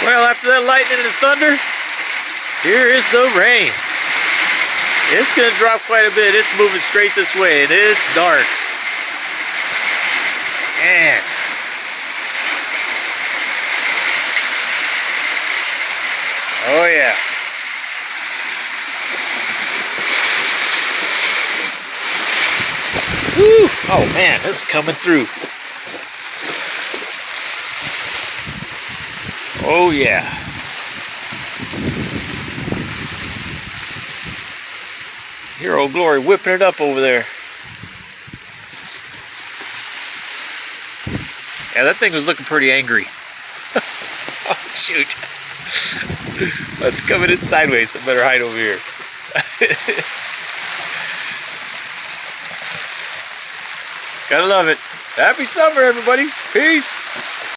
Well, after that lightning and thunder, here is the rain. It's gonna drop quite a bit. It's moving straight this way, and it's dark. Man. Oh yeah. Woo! Oh man, it's coming through. Oh yeah. Hero Glory whipping it up over there. Yeah, that thing was looking pretty angry. Oh shoot. That's coming in sideways. I better hide over here. Gotta love it. Happy summer, everybody. Peace.